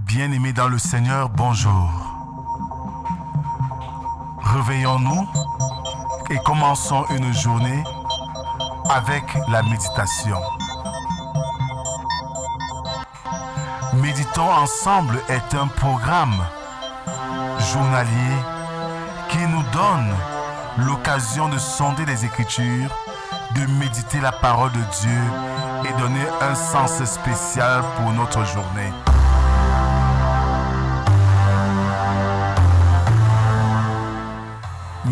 Bien-aimés dans le Seigneur, bonjour. Réveillons-nous et commençons une journée avec la méditation. Méditons ensemble est un programme journalier qui nous donne l'occasion de sonder les Écritures, de méditer la parole de Dieu et donner un sens spécial pour notre journée.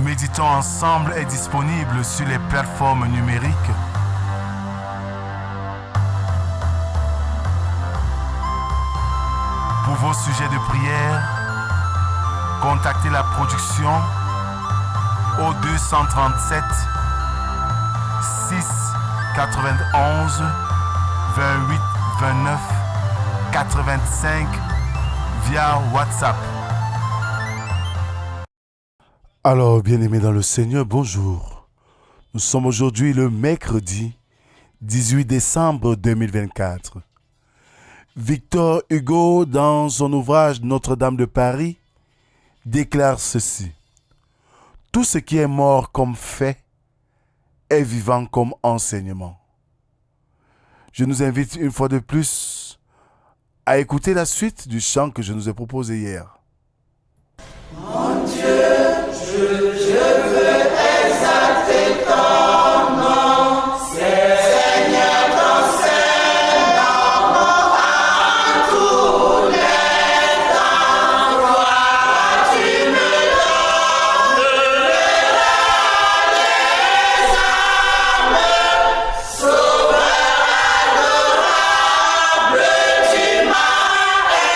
Méditons ensemble est disponible sur les plateformes numériques. Pour vos sujets de prière, contactez la production au 237 6 91 28 29 85 via WhatsApp. Alors, bien-aimés dans le Seigneur, bonjour. Nous sommes aujourd'hui le mercredi 18 décembre 2024. Victor Hugo, dans son ouvrage Notre-Dame de Paris, déclare ceci. Tout ce qui est mort comme fait est vivant comme enseignement. Je nous invite une fois de plus à écouter la suite du chant que je nous ai proposé hier. Mon Dieu, je veux exalter ton nom, Seigneur, t'enseigne-moi à tous les temps. Toi, tu me donnes les âmes, Sauveur adorable, tu m'as aimé.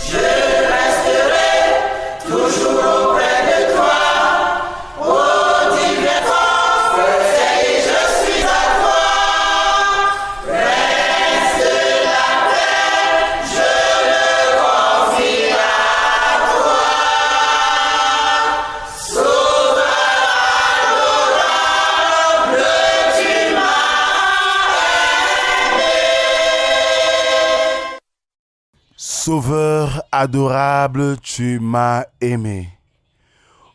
Je resterai toujours auprès de toi, ô divine force, et je suis à toi. Prince de la paix, je le confie à toi. Sauveur adorable, tu m'as aimé. Sauveur adorable, tu m'as aimé.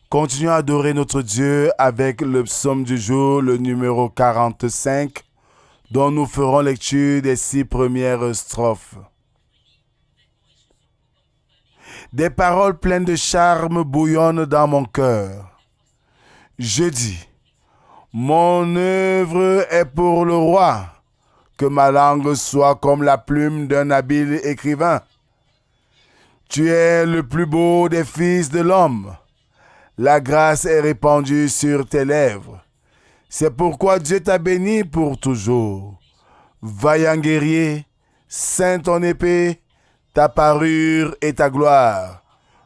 Continuons à adorer notre Dieu avec le psaume du jour, le numéro 45, dont nous ferons lecture des 6 premières strophes. Des paroles pleines de charme bouillonnent dans mon cœur. Je dis, mon œuvre est pour le roi, que ma langue soit comme la plume d'un habile écrivain. Tu es le plus beau des fils de l'homme. La grâce est répandue sur tes lèvres. C'est pourquoi Dieu t'a béni pour toujours. Vaillant guerrier, ceins ton épée, ta parure et ta gloire.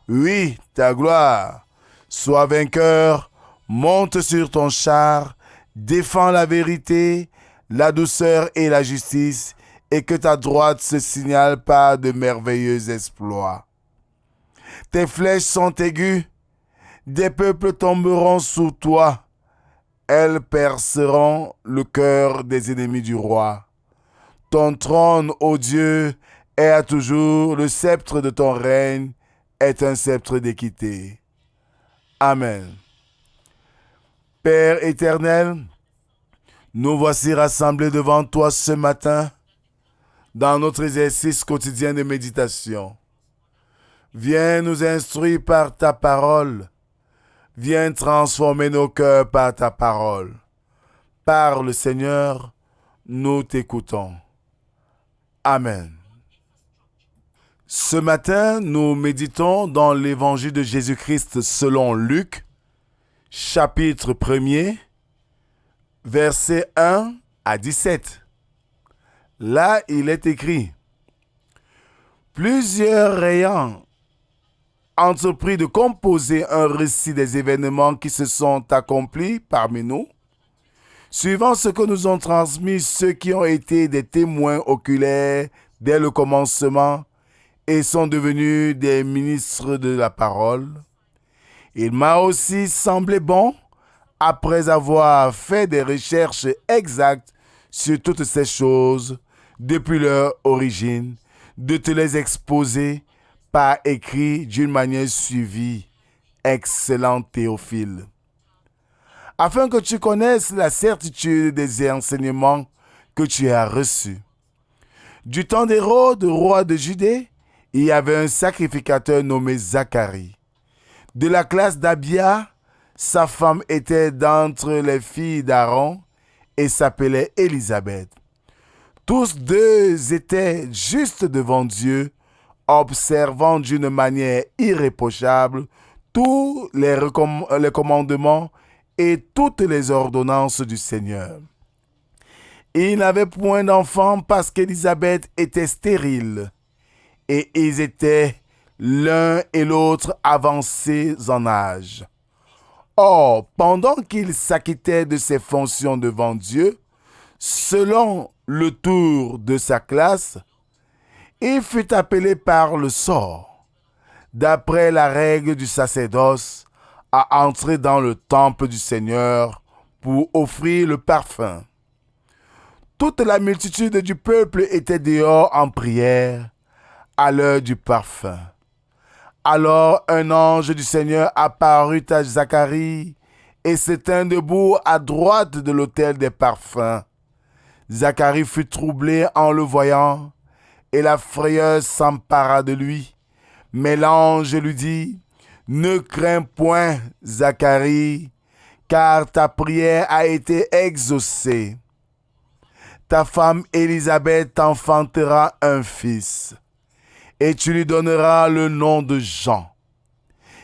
Oui, ta gloire. Sois vainqueur, monte sur ton char, défends la vérité, la douceur et la justice, et que ta droite se signale par de merveilleux exploits. Tes flèches sont aiguës, des peuples tomberont sous toi. Elles perceront le cœur des ennemis du roi. Ton trône, ô Dieu, est à toujours, le sceptre de ton règne est un sceptre d'équité. Amen. Père éternel, nous voici rassemblés devant toi ce matin dans notre exercice quotidien de méditation. Viens nous instruire par ta parole. Viens transformer nos cœurs par ta parole. Parle, Seigneur, nous t'écoutons. Amen. Ce matin, nous méditons dans l'évangile de Jésus-Christ selon Luc, chapitre 1er, versets 1 à 17. Là, il est écrit, « Plusieurs ayant entrepris de composer un récit des événements qui se sont accomplis parmi nous, suivant ce que nous ont transmis ceux qui ont été des témoins oculaires dès le commencement et sont devenus des ministres de la parole, il m'a aussi semblé bon, après avoir fait des recherches exactes sur toutes ces choses, depuis leur origine, de te les exposer par écrit d'une manière suivie, excellent Théophile, afin que tu connaisses la certitude des enseignements que tu as reçus. Du temps d'Hérode, roi de Judée, il y avait un sacrificateur nommé Zacharie. De la classe d'Abia, sa femme était d'entre les filles d'Aaron et s'appelait Élisabeth. Tous deux étaient justes devant Dieu, observant d'une manière irréprochable tous les commandements et toutes les ordonnances du Seigneur. Ils n'avaient point d'enfants parce qu'Élisabeth était stérile, et ils étaient l'un et l'autre avancés en âge. Or, pendant qu'il s'acquittait de ses fonctions devant Dieu, selon le tour de sa classe, il fut appelé par le sort, d'après la règle du sacerdoce, à entrer dans le temple du Seigneur pour offrir le parfum. Toute la multitude du peuple était dehors en prière à l'heure du parfum. Alors un ange du Seigneur apparut à Zacharie et se tint debout à droite de l'autel des parfums. Zacharie fut troublé en le voyant, et la frayeur s'empara de lui. Mais l'ange lui dit, « Ne crains point, Zacharie, car ta prière a été exaucée. Ta femme Élisabeth t'enfantera un fils, et tu lui donneras le nom de Jean.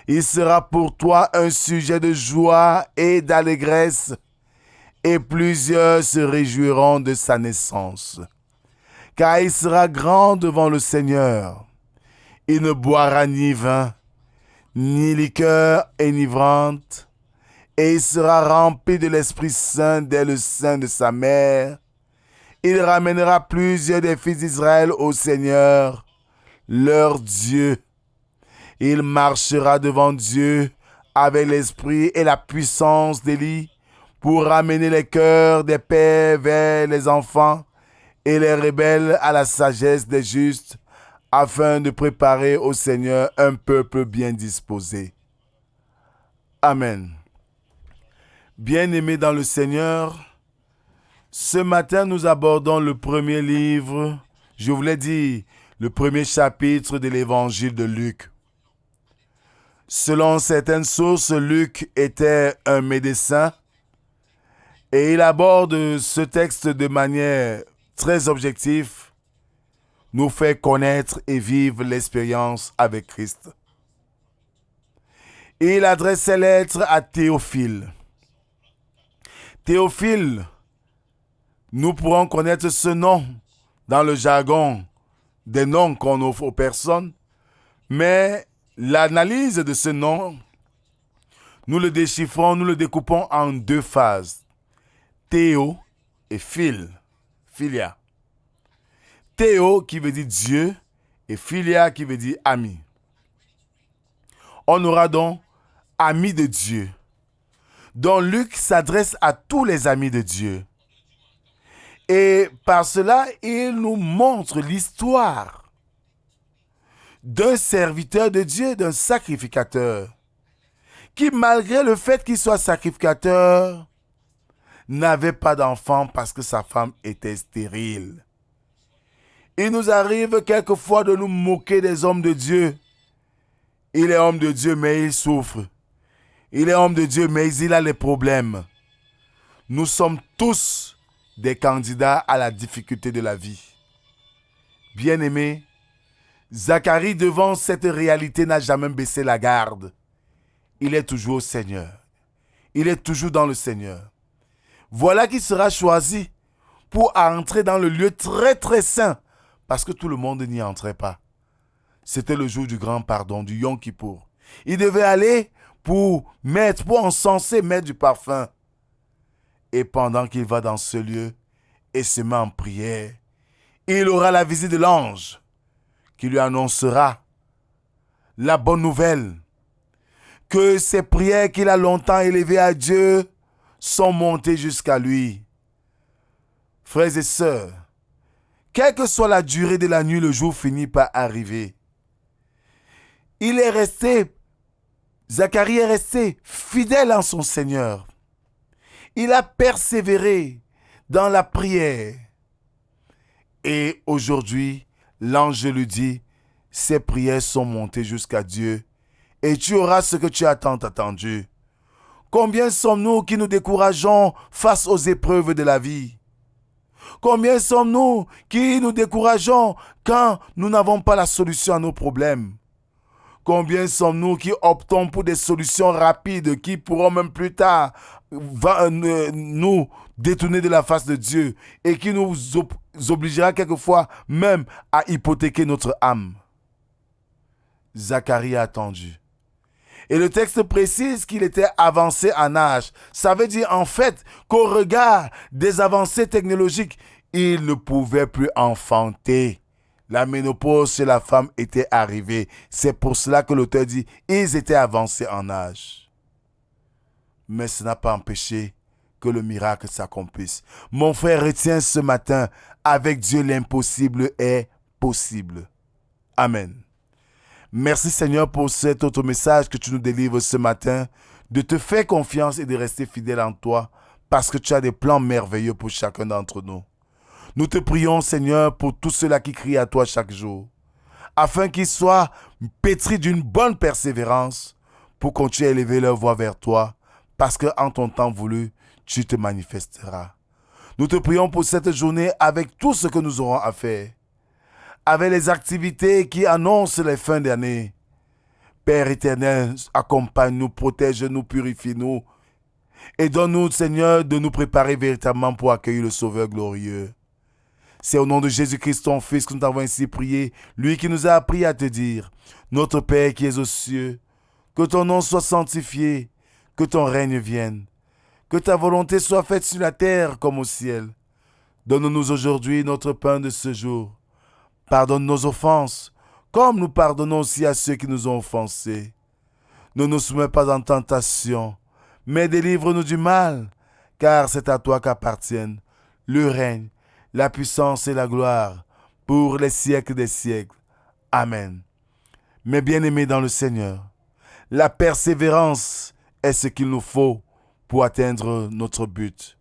Il sera pour toi un sujet de joie et d'allégresse, et plusieurs se réjouiront de sa naissance. Car il sera grand devant le Seigneur. Il ne boira ni vin, ni liqueur enivrante, et il sera rempli de l'Esprit Saint dès le sein de sa mère. Il ramènera plusieurs des fils d'Israël au Seigneur, leur Dieu. Il marchera devant Dieu avec l'esprit et la puissance d'Élie pour ramener les cœurs des pères vers les enfants et les rebelles à la sagesse des justes, afin de préparer au Seigneur un peuple bien disposé. Amen. Bien-aimés dans le Seigneur, ce matin nous abordons le premier livre, je vous l'ai dit, le premier chapitre de l'évangile de Luc. Selon certaines sources, Luc était un médecin et il aborde ce texte de manière très objective, nous fait connaître et vivre l'expérience avec Christ. Il adresse ses lettres à Théophile. Théophile, nous pourrons connaître ce nom dans le jargon des noms qu'on offre aux personnes, mais l'analyse de ce nom, nous le déchiffrons, nous le découpons en deux phases. Théo et philia. Théo qui veut dire Dieu et philia qui veut dire ami. On aura donc ami de Dieu. Donc Luc s'adresse à tous les amis de Dieu. Et par cela, il nous montre l'histoire d'un serviteur de Dieu, d'un sacrificateur, qui malgré le fait qu'il soit sacrificateur, n'avait pas d'enfant parce que sa femme était stérile. Il nous arrive quelquefois de nous moquer des hommes de Dieu. Il est homme de Dieu, mais il souffre. Il est homme de Dieu, mais il a les problèmes. Nous sommes tous des candidats à la difficulté de la vie. Bien-aimé, Zacharie, devant cette réalité, n'a jamais baissé la garde. Il est toujours au Seigneur. Il est toujours dans le Seigneur. Voilà qui sera choisi pour entrer dans le lieu très très saint, parce que tout le monde n'y entrait pas. C'était le jour du grand pardon, du Yom Kippour. Il devait aller pour encenser, mettre du parfum. Et pendant qu'il va dans ce lieu et se met en prière, il aura la visite de l'ange qui lui annoncera la bonne nouvelle, que ces prières qu'il a longtemps élevées à Dieu sont montées jusqu'à lui. Frères et sœurs, quelle que soit la durée de la nuit, le jour finit par arriver. Zacharie est resté fidèle en son Seigneur. Il a persévéré dans la prière. Et aujourd'hui, l'ange lui dit, ses prières sont montées jusqu'à Dieu et tu auras ce que tu as tant attendu. Combien sommes-nous qui nous décourageons face aux épreuves de la vie? Combien sommes-nous qui nous décourageons quand nous n'avons pas la solution à nos problèmes? Combien sommes-nous qui optons pour des solutions rapides qui pourront même plus tard nous détourner de la face de Dieu et qui nous obligera quelquefois même à hypothéquer notre âme? Zacharie a attendu. Et le texte précise qu'il était avancé en âge. Ça veut dire en fait qu'au regard des avancées technologiques, il ne pouvait plus enfanter. La ménopause chez la femme était arrivée. C'est pour cela que l'auteur dit ils étaient avancés en âge. Mais ça n'a pas empêché que le miracle s'accomplisse. Mon frère, retiens ce matin, avec Dieu l'impossible est possible. Amen. Merci Seigneur pour cet autre message que tu nous délivres ce matin, de te faire confiance et de rester fidèle en toi, parce que tu as des plans merveilleux pour chacun d'entre nous. Nous te prions Seigneur pour tous ceux-là qui crient à toi chaque jour, afin qu'ils soient pétris d'une bonne persévérance pour continuer à élever leur voix vers toi, parce qu'en ton temps voulu, tu te manifesteras. Nous te prions pour cette journée avec tout ce que nous aurons à faire, avec les activités qui annoncent les fins d'année. Père éternel, accompagne-nous, protège-nous, purifie-nous et donne-nous, Seigneur, de nous préparer véritablement pour accueillir le Sauveur glorieux. C'est au nom de Jésus-Christ, ton Fils, que nous t'avons ainsi prié, lui qui nous a appris à te dire, notre Père qui es aux cieux, que ton nom soit sanctifié, que ton règne vienne, que ta volonté soit faite sur la terre comme au ciel. Donne-nous aujourd'hui notre pain de ce jour. Pardonne nos offenses, comme nous pardonnons aussi à ceux qui nous ont offensés. Ne nous soumets pas en tentation, mais délivre-nous du mal, car c'est à toi qu'appartiennent le règne, la puissance et la gloire, pour les siècles des siècles. Amen. Mes bien-aimés dans le Seigneur, la persévérance est ce qu'il nous faut pour atteindre notre but.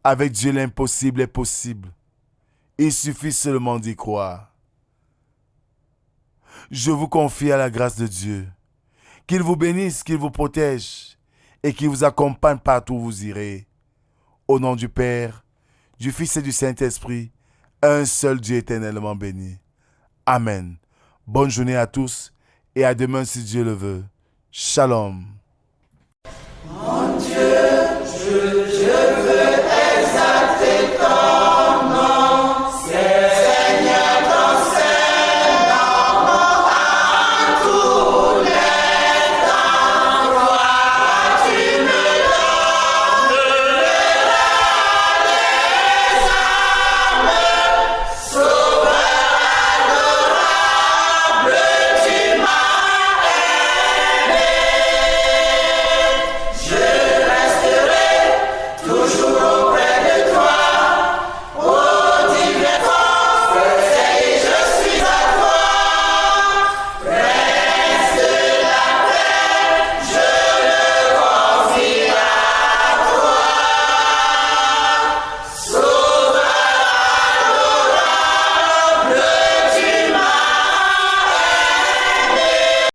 Avec Dieu, l'impossible est possible. Il suffit seulement d'y croire. Je vous confie à la grâce de Dieu. Qu'il vous bénisse, qu'il vous protège et qu'il vous accompagne partout où vous irez. Au nom du Père, du Fils et du Saint-Esprit, un seul Dieu éternellement béni. Amen. Bonne journée à tous et à demain si Dieu le veut. Shalom. Mon Dieu, je veux exalter ton